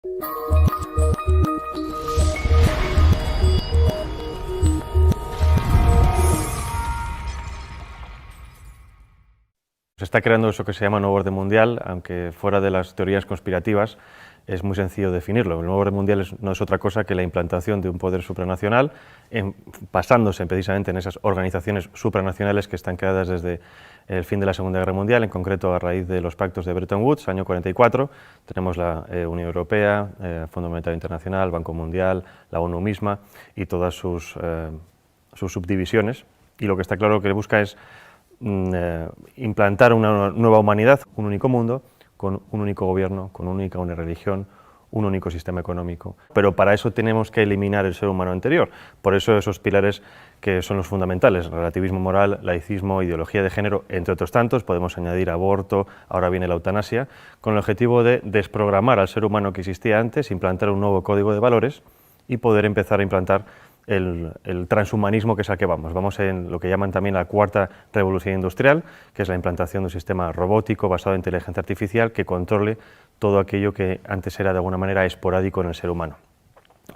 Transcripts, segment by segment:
Se está creando eso que se llama nuevo orden mundial, aunque fuera de las teorías conspirativas es muy sencillo definirlo. El nuevo orden mundial no es otra cosa que la implantación de un poder supranacional, basándose precisamente en esas organizaciones supranacionales que están creadas desde el fin de la Segunda Guerra Mundial, en concreto a raíz de los pactos de Bretton Woods, año 44. Tenemos la Unión Europea, Fondo Monetario Internacional, Banco Mundial, la ONU misma y todas sus subdivisiones. Y lo que está claro que busca es implantar una nueva humanidad, un único mundo, con un único gobierno, con una religión, un único sistema económico. Pero para eso tenemos que eliminar el ser humano anterior. Por eso esos pilares que son los fundamentales, relativismo moral, laicismo, ideología de género, entre otros tantos, podemos añadir aborto, ahora viene la eutanasia, con el objetivo de desprogramar al ser humano que existía antes, implantar un nuevo código de valores y poder empezar a implantar el transhumanismo, que es al que vamos. Vamos en lo que llaman también la cuarta revolución industrial, que es la implantación de un sistema robótico basado en inteligencia artificial que controle todo aquello que antes era de alguna manera esporádico en el ser humano.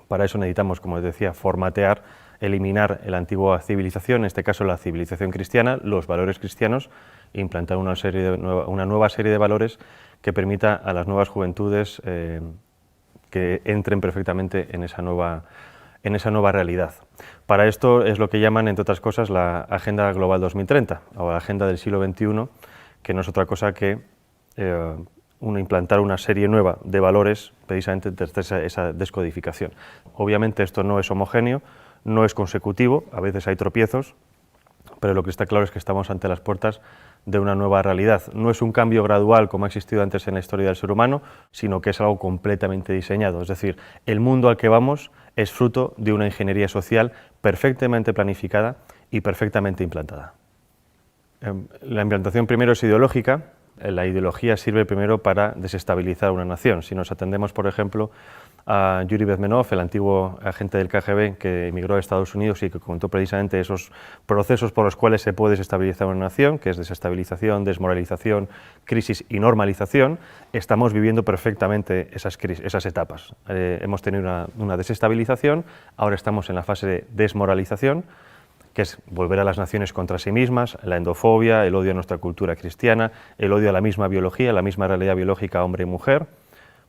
Para eso necesitamos, como les decía, formatear, eliminar la antigua civilización, en este caso la civilización cristiana, los valores cristianos, e implantar una nueva serie de valores que permita a las nuevas juventudes que entren perfectamente en esa nueva realidad. Para esto es lo que llaman, entre otras cosas, la Agenda Global 2030, o la Agenda del siglo XXI, que no es otra cosa que implantar una serie nueva de valores, precisamente desde esa descodificación. Obviamente esto no es homogéneo, no es consecutivo, a veces hay tropiezos, pero lo que está claro es que estamos ante las puertas de una nueva realidad. No es un cambio gradual como ha existido antes en la historia del ser humano, sino que es algo completamente diseñado. Es decir, el mundo al que vamos es fruto de una ingeniería social perfectamente planificada y perfectamente implantada. La implantación primero es ideológica. La ideología sirve primero para desestabilizar una nación. Si nos atendemos, por ejemplo, a Yuri Bezmenov, el antiguo agente del KGB que emigró a Estados Unidos y que contó precisamente esos procesos por los cuales se puede desestabilizar una nación, que es desestabilización, desmoralización, crisis y normalización, estamos viviendo perfectamente esas etapas. Hemos tenido una desestabilización, ahora estamos en la fase de desmoralización, que es volver a las naciones contra sí mismas, la endofobia, el odio a nuestra cultura cristiana, el odio a la misma biología, la misma realidad biológica hombre y mujer,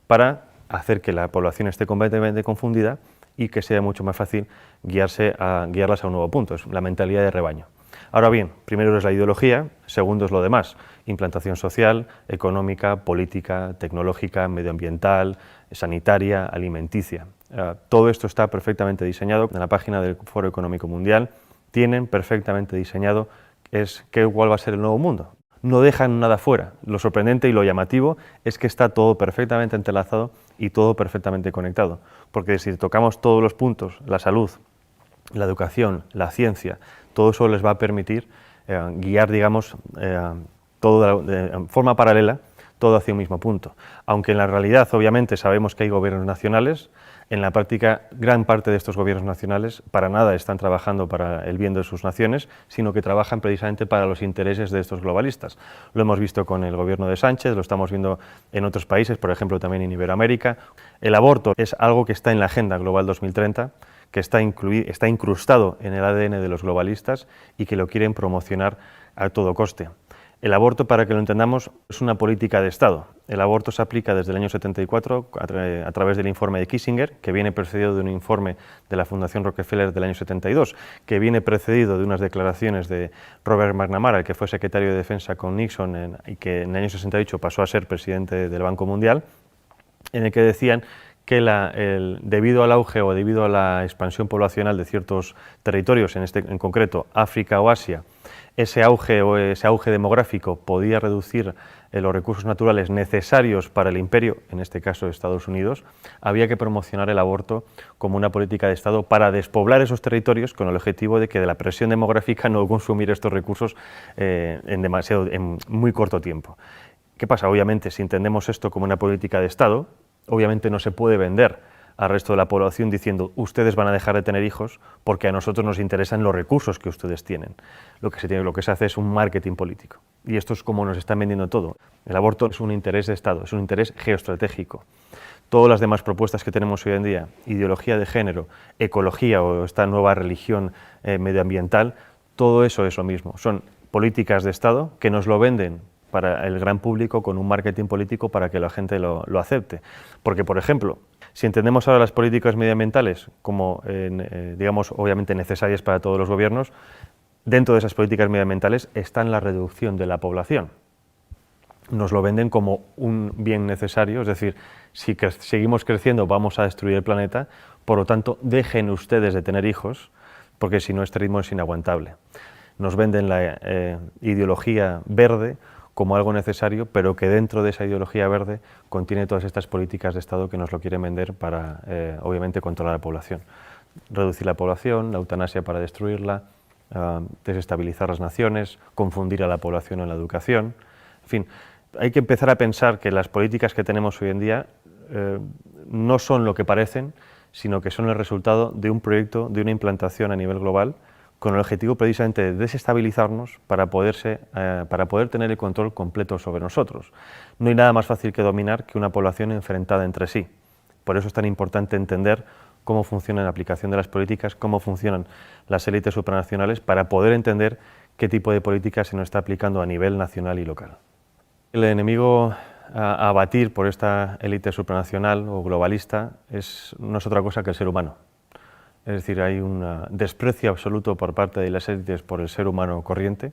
para hacer que la población esté completamente confundida y que sea mucho más fácil guiarlas a un nuevo punto, es la mentalidad de rebaño. Ahora bien, primero es la ideología, segundo es lo demás, implantación social, económica, política, tecnológica, medioambiental, sanitaria, alimenticia. Todo esto está perfectamente diseñado en la página del Foro Económico Mundial. Tienen perfectamente diseñado cuál va a ser el nuevo mundo. No dejan nada fuera. Lo sorprendente y lo llamativo es que está todo perfectamente entrelazado y todo perfectamente conectado. Porque si tocamos todos los puntos, la salud, la educación, la ciencia, todo eso les va a permitir guiar, digamos, todo de forma paralela, todo hacia un mismo punto. Aunque en la realidad, obviamente, sabemos que hay gobiernos nacionales, en la práctica, gran parte de estos gobiernos nacionales para nada están trabajando para el bien de sus naciones, sino que trabajan precisamente para los intereses de estos globalistas. Lo hemos visto con el gobierno de Sánchez, lo estamos viendo en otros países, por ejemplo también en Iberoamérica. El aborto es algo que está en la Agenda Global 2030, que está incrustado en el ADN de los globalistas y que lo quieren promocionar a todo coste. El aborto, para que lo entendamos, es una política de Estado. El aborto se aplica desde el año 74 a través del informe de Kissinger, que viene precedido de un informe de la Fundación Rockefeller del año 72, que viene precedido de unas declaraciones de Robert McNamara, el que fue secretario de Defensa con Nixon y que en el año 68 pasó a ser presidente del Banco Mundial, en el que decían que debido al auge o debido a la expansión poblacional de ciertos territorios, en concreto África o Asia, ese auge demográfico podía reducir los recursos naturales necesarios para el imperio, en este caso Estados Unidos. Había que promocionar el aborto como una política de Estado para despoblar esos territorios con el objetivo de que de la presión demográfica no consumir estos recursos en muy corto tiempo. ¿Qué pasa? Obviamente, si entendemos esto como una política de Estado, obviamente no se puede vender al resto de la población diciendo ustedes van a dejar de tener hijos porque a nosotros nos interesan los recursos que ustedes tienen. Lo que se hace es un marketing político y esto es como nos están vendiendo todo. El aborto es un interés de Estado, es un interés geoestratégico. Todas las demás propuestas que tenemos hoy en día, ideología de género, ecología o esta nueva religión medioambiental, todo eso es lo mismo. Son políticas de Estado que nos lo venden para el gran público con un marketing político para que la gente lo acepte. Porque, por ejemplo, si entendemos ahora las políticas medioambientales como, digamos, obviamente necesarias para todos los gobiernos, dentro de esas políticas medioambientales está la reducción de la población. Nos lo venden como un bien necesario, es decir, si seguimos creciendo vamos a destruir el planeta, por lo tanto dejen ustedes de tener hijos, porque si no este ritmo es inaguantable. Nos venden la ideología verde como algo necesario, pero que dentro de esa ideología verde contiene todas estas políticas de Estado que nos lo quieren vender para, obviamente, controlar la población. Reducir la población, la eutanasia para destruirla, desestabilizar las naciones, confundir a la población en la educación, en fin. Hay que empezar a pensar que las políticas que tenemos hoy en día no son lo que parecen, sino que son el resultado de un proyecto, de una implantación a nivel global, con el objetivo precisamente de desestabilizarnos para poder tener el control completo sobre nosotros. No hay nada más fácil que dominar que una población enfrentada entre sí. Por eso es tan importante entender cómo funciona la aplicación de las políticas, cómo funcionan las élites supranacionales, para poder entender qué tipo de política se nos está aplicando a nivel nacional y local. El enemigo a abatir por esta élite supranacional o globalista no es otra cosa que el ser humano. Es decir, hay un desprecio absoluto por parte de las élites por el ser humano corriente,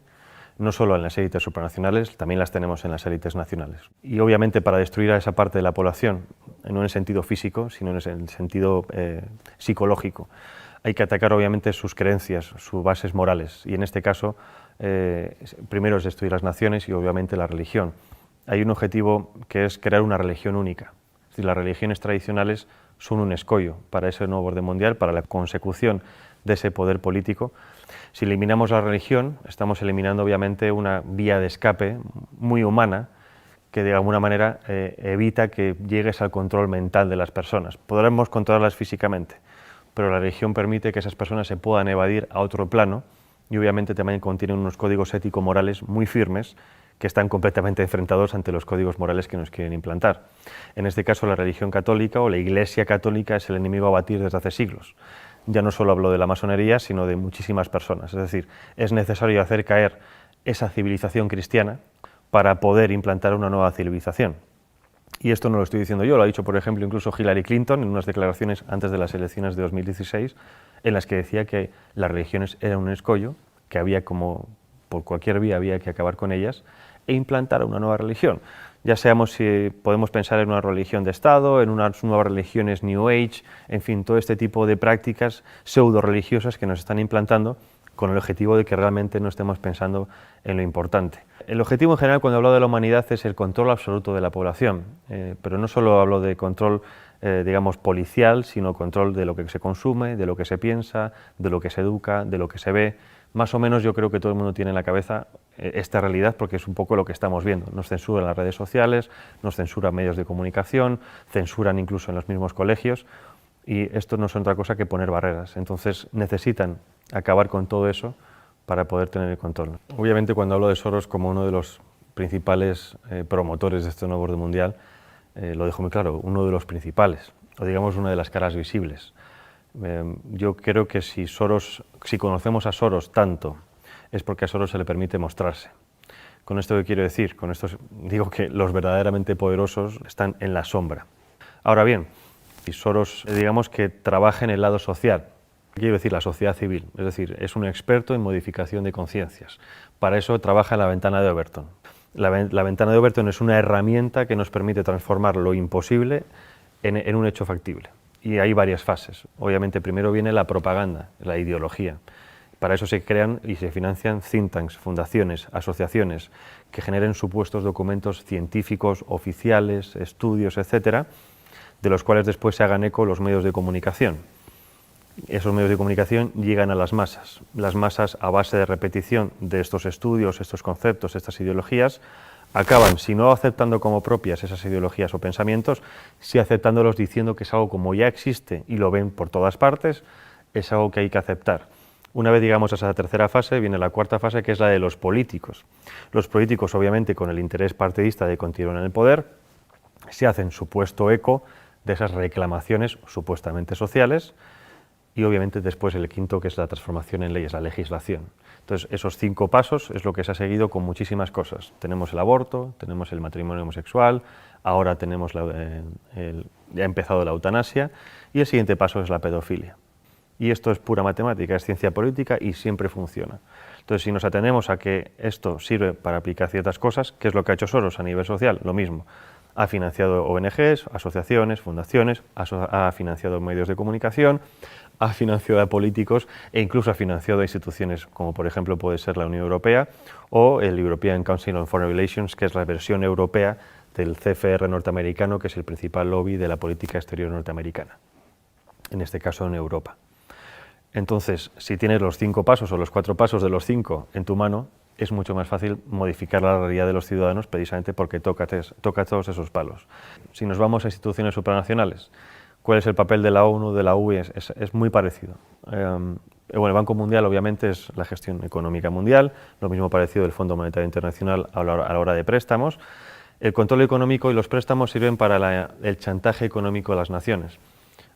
no solo en las élites supranacionales, también las tenemos en las élites nacionales. Y obviamente para destruir a esa parte de la población, no en el sentido físico, sino en el sentido psicológico, hay que atacar obviamente sus creencias, sus bases morales, y en este caso primero es destruir las naciones y obviamente la religión. Hay un objetivo que es crear una religión única. Es decir, las religiones tradicionales son un escollo para ese nuevo orden mundial, para la consecución de ese poder político. Si eliminamos la religión, estamos eliminando obviamente una vía de escape muy humana que de alguna manera evita que llegues al control mental de las personas. Podremos controlarlas físicamente, pero la religión permite que esas personas se puedan evadir a otro plano y obviamente también contienen unos códigos ético-morales muy firmes que están completamente enfrentados ante los códigos morales que nos quieren implantar. En este caso, la religión católica o la Iglesia católica es el enemigo a batir desde hace siglos. Ya no solo hablo de la masonería, sino de muchísimas personas. Es decir, es necesario hacer caer esa civilización cristiana para poder implantar una nueva civilización. Y esto no lo estoy diciendo yo, lo ha dicho, por ejemplo, incluso Hillary Clinton en unas declaraciones antes de las elecciones de 2016, en las que decía que las religiones eran un escollo, que había como por cualquier vía había que acabar con ellas e implantar una nueva religión. Ya seamos si podemos pensar en una religión de Estado, en unas nuevas religiones New Age, en fin, todo este tipo de prácticas pseudo-religiosas que nos están implantando con el objetivo de que realmente no estemos pensando en lo importante. El objetivo en general cuando hablo de la humanidad es el control absoluto de la población, pero no solo hablo de control digamos policial, sino control de lo que se consume, de lo que se piensa, de lo que se educa, de lo que se ve. Más o menos yo creo que todo el mundo tiene en la cabeza esta realidad porque es un poco lo que estamos viendo. Nos censuran las redes sociales, nos censuran medios de comunicación, censuran incluso en los mismos colegios y esto no es otra cosa que poner barreras. Entonces necesitan acabar con todo eso para poder tener el control. Obviamente cuando hablo de Soros como uno de los principales promotores de este nuevo orden mundial, lo dejo muy claro, uno de los principales, o digamos una de las caras visibles. Yo creo que si conocemos a Soros tanto, es porque a Soros se le permite mostrarse. ¿Con esto qué quiero decir? Con esto digo que los verdaderamente poderosos están en la sombra. Ahora bien, si Soros, digamos que trabaja en el lado social, quiero decir la sociedad civil, es decir, es un experto en modificación de conciencias. Para eso trabaja en la ventana de Overton. La ventana de Overton es una herramienta que nos permite transformar lo imposible en un hecho factible. Y hay varias fases. Obviamente primero viene la propaganda, la ideología. Para eso se crean y se financian think tanks, fundaciones, asociaciones que generen supuestos documentos científicos, oficiales, estudios, etcétera, de los cuales después se hagan eco los medios de comunicación. Esos medios de comunicación llegan a las masas. Las masas, a base de repetición de estos estudios, estos conceptos, estas ideologías, acaban, si no aceptando como propias esas ideologías o pensamientos, sí aceptándolos diciendo que es algo como ya existe y lo ven por todas partes, es algo que hay que aceptar. Una vez llegamos a esa tercera fase, viene la cuarta fase, que es la de los políticos. Los políticos, obviamente, con el interés partidista de continuar en el poder, se hacen supuesto eco de esas reclamaciones supuestamente sociales, y obviamente después el quinto, que es la transformación en leyes, la legislación. Entonces, esos 5 pasos es lo que se ha seguido con muchísimas cosas. Tenemos el aborto, tenemos el matrimonio homosexual, ahora tenemos ya ha empezado la eutanasia, y el siguiente paso es la pedofilia. Y esto es pura matemática, es ciencia política y siempre funciona. Entonces, si nos atenemos a que esto sirve para aplicar ciertas cosas, ¿qué es lo que ha hecho Soros a nivel social? Lo mismo. Ha financiado ONGs, asociaciones, fundaciones, ha financiado medios de comunicación, ha financiado a políticos e incluso ha financiado a instituciones como por ejemplo puede ser la Unión Europea o el European Council on Foreign Relations, que es la versión europea del CFR norteamericano, que es el principal lobby de la política exterior norteamericana, en este caso en Europa. Entonces, si tienes los 5 pasos o los 4 pasos de los 5 en tu mano, es mucho más fácil modificar la realidad de los ciudadanos toca todos esos palos. Si nos vamos a instituciones supranacionales, ¿cuál es el papel de la ONU, de la UE? Es muy parecido. Bueno, el Banco Mundial obviamente es la gestión económica mundial, lo mismo parecido del Fondo Monetario Internacional a la hora de préstamos. El control económico y los préstamos sirven para el chantaje económico de las naciones.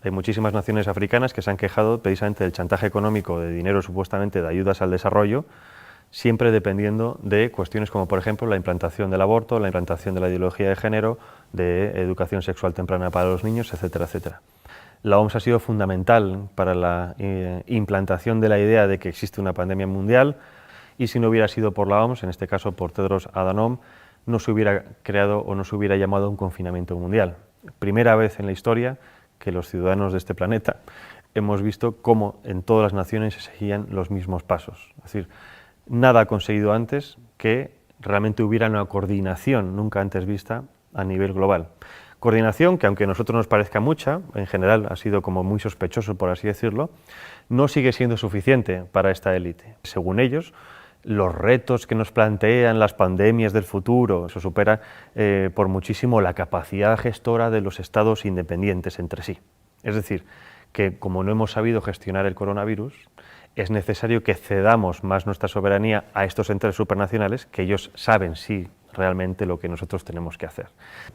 Hay muchísimas naciones africanas que se han quejado precisamente del chantaje económico de dinero supuestamente de ayudas al desarrollo, siempre dependiendo de cuestiones como, por ejemplo, la implantación del aborto, la implantación de la ideología de género, de educación sexual temprana para los niños, etcétera, etcétera. La OMS ha sido fundamental para la implantación de la idea de que existe una pandemia mundial, y si no hubiera sido por la OMS, en este caso por Tedros Adhanom, no se hubiera creado o no se hubiera llamado un confinamiento mundial. Primera vez en la historia que los ciudadanos de este planeta hemos visto cómo en todas las naciones se seguían los mismos pasos. Es decir, nada ha conseguido antes que realmente hubiera una coordinación nunca antes vista a nivel global. Coordinación que, aunque a nosotros nos parezca mucha, en general ha sido como muy sospechoso, por así decirlo, no sigue siendo suficiente para esta élite. Según ellos, los retos que nos plantean las pandemias del futuro, eso supera por muchísimo la capacidad gestora de los estados independientes entre sí. Es decir, que como no hemos sabido gestionar el coronavirus, es necesario que cedamos más nuestra soberanía a estos entes supranacionales, que ellos saben sí realmente lo que nosotros tenemos que hacer.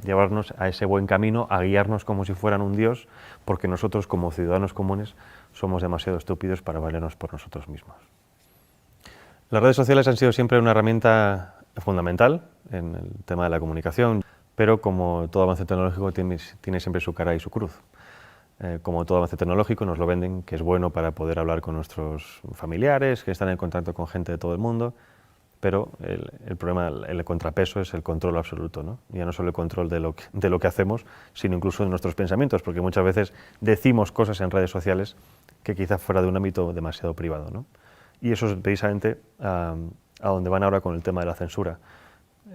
Llevarnos a ese buen camino, a guiarnos como si fueran un dios, porque nosotros como ciudadanos comunes somos demasiado estúpidos para valernos por nosotros mismos. Las redes sociales han sido siempre una herramienta fundamental en el tema de la comunicación, pero como todo avance tecnológico tiene siempre su cara y su cruz. Como todo avance tecnológico nos lo venden, que es bueno para poder hablar con nuestros familiares, que están en contacto con gente de todo el mundo, pero el problema, el contrapeso es el control absoluto, ¿no? Ya no solo el control de lo que hacemos, sino incluso de nuestros pensamientos, porque muchas veces decimos cosas en redes sociales que quizás fuera de un ámbito demasiado privado, ¿no? Y eso es precisamente a donde van ahora con el tema de la censura.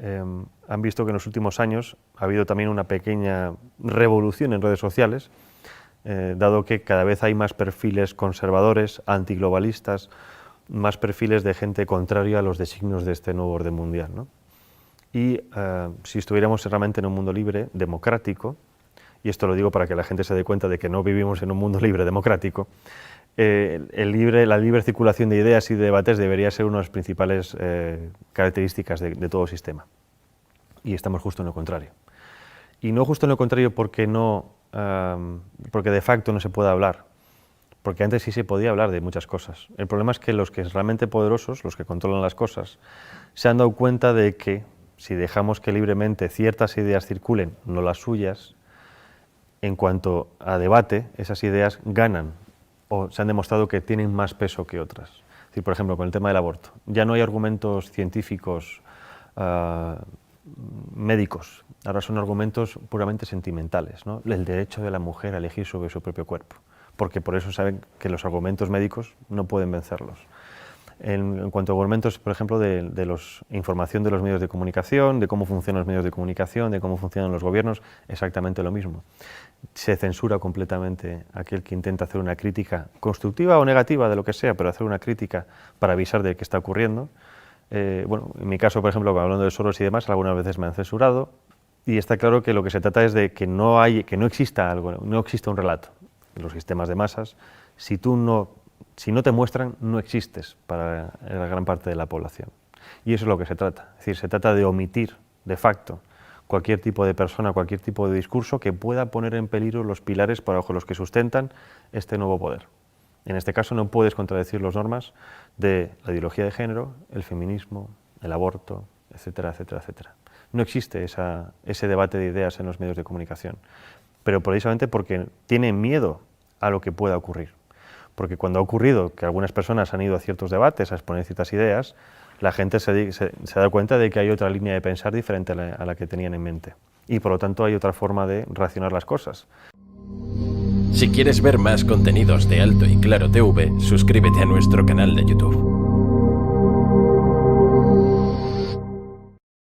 Han visto que en los últimos años ha habido también una pequeña revolución en redes sociales, dado que cada vez hay más perfiles conservadores, antiglobalistas, más perfiles de gente contraria a los designios de este nuevo orden mundial, ¿no? Y si estuviéramos realmente en un mundo libre, democrático, y esto lo digo para que la gente se dé cuenta de que no vivimos en un mundo libre, democrático, la libre circulación de ideas y de debates debería ser una de las principales características de todo sistema. Y estamos justo en lo contrario. Y no justo en lo contrario porque de facto no se puede hablar, porque antes sí se podía hablar de muchas cosas. El problema es que los que son realmente poderosos, los que controlan las cosas, se han dado cuenta de que si dejamos que libremente ciertas ideas circulen, no las suyas, en cuanto a debate, esas ideas ganan o se han demostrado que tienen más peso que otras. Es decir, por ejemplo, con el tema del aborto, ya no hay argumentos científicos médicos, ahora son argumentos puramente sentimentales, ¿no? El derecho de la mujer a elegir sobre su propio cuerpo, porque por eso saben que los argumentos médicos no pueden vencerlos. En cuanto a argumentos, por ejemplo, de información de los medios de comunicación, de cómo funcionan los medios de comunicación, de cómo funcionan los gobiernos, exactamente lo mismo. Se censura completamente aquel que intenta hacer una crítica constructiva o negativa de lo que sea, pero hacer una crítica para avisar de qué está ocurriendo. Bueno, en mi caso, por ejemplo, hablando de Soros y demás, algunas veces me han censurado, y está claro que lo que se trata es de que no exista algo, no exista un relato. En los sistemas de masas, si no te muestran, no existes para la gran parte de la población. Y eso es lo que se trata. Es decir, se trata de omitir, de facto, cualquier tipo de persona, cualquier tipo de discurso que pueda poner en peligro los pilares bajo los que sustentan este nuevo poder. En este caso no puedes contradecir las normas de la ideología de género, el feminismo, el aborto, etcétera, etcétera, etcétera. No existe ese debate de ideas en los medios de comunicación, pero precisamente porque tienen miedo a lo que pueda ocurrir. Porque cuando ha ocurrido que algunas personas han ido a ciertos debates a exponer ciertas ideas, la gente se da cuenta de que hay otra línea de pensar diferente a la que tenían en mente. Y por lo tanto hay otra forma de racionar las cosas. Si quieres ver más contenidos de Alto y Claro TV, suscríbete a nuestro canal de YouTube.